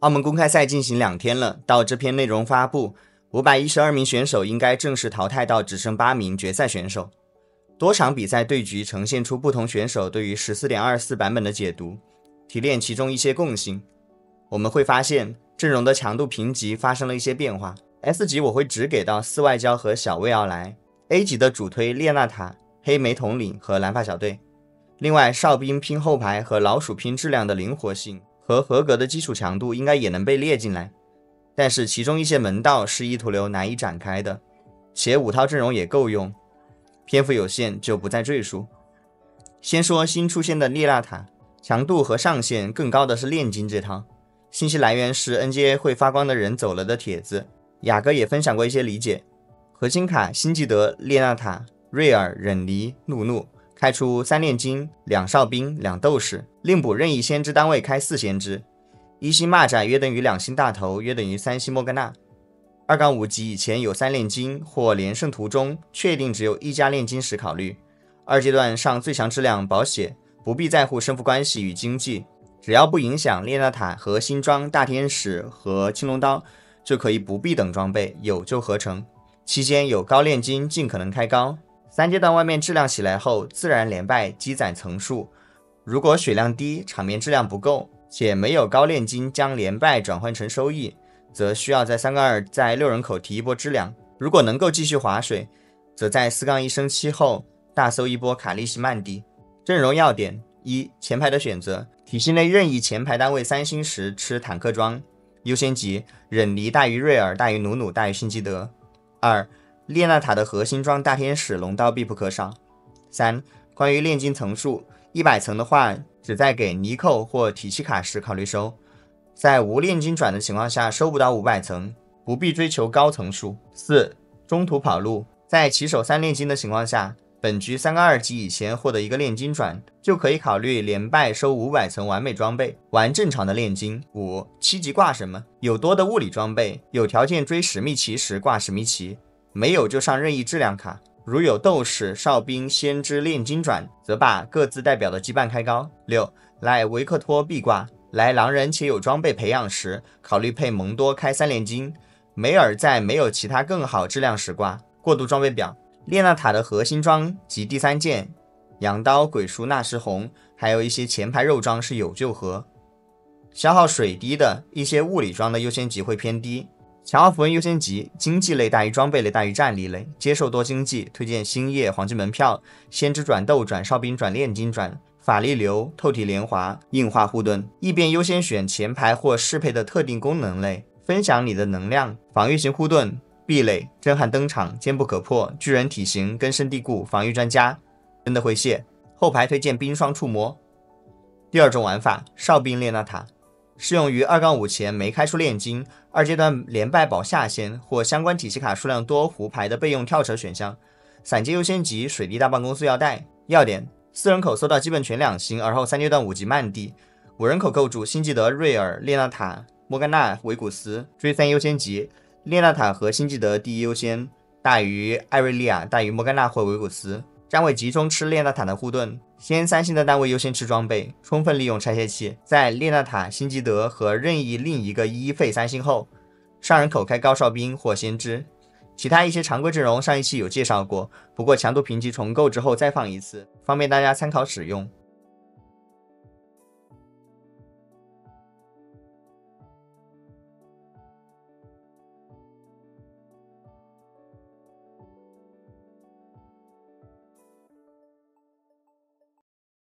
澳门公开赛进行2天了，到这篇内容发布，512名选手应该正式淘汰到只剩8名决赛选手。多场比赛对局呈现出不同选手对于 14.24 版本的解读，提炼其中一些共性。我们会发现阵容的强度评级发生了一些变化。S 级我会只给到4外交和小魏奥莱， A 级的主推列纳塔、黑莓统领和蓝发小队。另外，哨兵拼后排和老鼠拼质量的灵活性和合格的基础强度应该也能被列进来，但是其中一些门道是意图流难以展开的，且5套阵容也够用，篇幅有限就不再赘述。先说新出现的列纳塔，强度和上限更高的是炼金这套，信息来源是 NGA 会发光的人走了的帖子，雅哥也分享过一些理解。核心卡辛吉德、列纳塔、瑞尔、忍离、怒怒，开出3炼金、2哨兵、2斗士，另补任意先知单位开4先知，1星蚂蚱约等于2星大头，约等于3星莫甘娜。2-5级以前有3炼金或连胜途中确定只有1加炼金时考虑。2阶段上最强质量保血，不必在乎胜负关系与经济，只要不影响列纳塔和新装大天使和青龙刀，就可以不必等装备，有就合成。期间有高炼金尽可能开高。3阶段外面质量起来后，自然连败积攒层数。如果血量低，场面质量不够，且没有高炼金将连败转换成收益，则需要在3-2在6人口提一波质量。如果能够继续划水，则在4-1升7后大搜一波卡利西曼蒂。阵容要点： 1. 前排的选择，体系内任意前排单位3星时吃坦克装，优先级忍离大于瑞尔大于努努大于辛基德。2. 列纳塔的核心装大天使龙刀必不可少。3. 关于炼金层数，100层的话只在给尼寇或体系卡时考虑收，在无炼金转的情况下收不到500层，不必追求高层数。4. 中途跑路，在起手3炼金的情况下，本局3-2级以前获得一个炼金转，就可以考虑连败收500层完美装备，玩正常的炼金。5. 7级挂什么？有多的物理装备，有条件追史密奇时挂史密奇，没有就上任意质量卡。如有斗士、哨兵、先知炼金转，则把各自代表的羁绊开高。6. 来维克托必挂，来狼人且有装备培养时，考虑配蒙多开3炼金，梅尔在没有其他更好质量时挂。过渡装备表，列纳塔的核心装及第3件羊刀、鬼书、纳什红，还有一些前排肉装是有救和。消耗水低的一些物理装的优先级会偏低。强化符文优先级，经济类大于装备类大于战力类，接受多经济，推荐星夜、黄金门票、先知转斗转、哨兵转、炼金转、法力流、透体莲华、硬化护盾。异变优先选前排或适配的特定功能类，分享你的能量。防御型护盾 B 类，震撼登场，坚不可破，巨人体型，根深蒂固，防御专家，真的会谢。后排推荐冰霜触摸。第2种玩法，哨兵列纳塔，适用于2-5前没开出炼金，2阶段连败保下限或相关体系卡数量多胡牌的备用跳车选项。散阶优先级，水滴大棒公塑腰带。要点：4人口搜到基本全2星，而后3阶段5级曼蒂。5人口构筑辛基德、瑞尔、列纳塔、莫甘娜、维古斯。追3优先级，列纳塔和辛基德第一优先，大于艾瑞利亚，大于莫甘娜或维古斯。站位集中吃列纳塔的护盾，先3星的单位优先吃装备，充分利用拆卸器，在列纳塔、辛基德和任意另一个1费3星后，上人口开高哨兵或先知。其他一些常规阵容上一期有介绍过，不过强度评级重构之后再放一次，方便大家参考使用。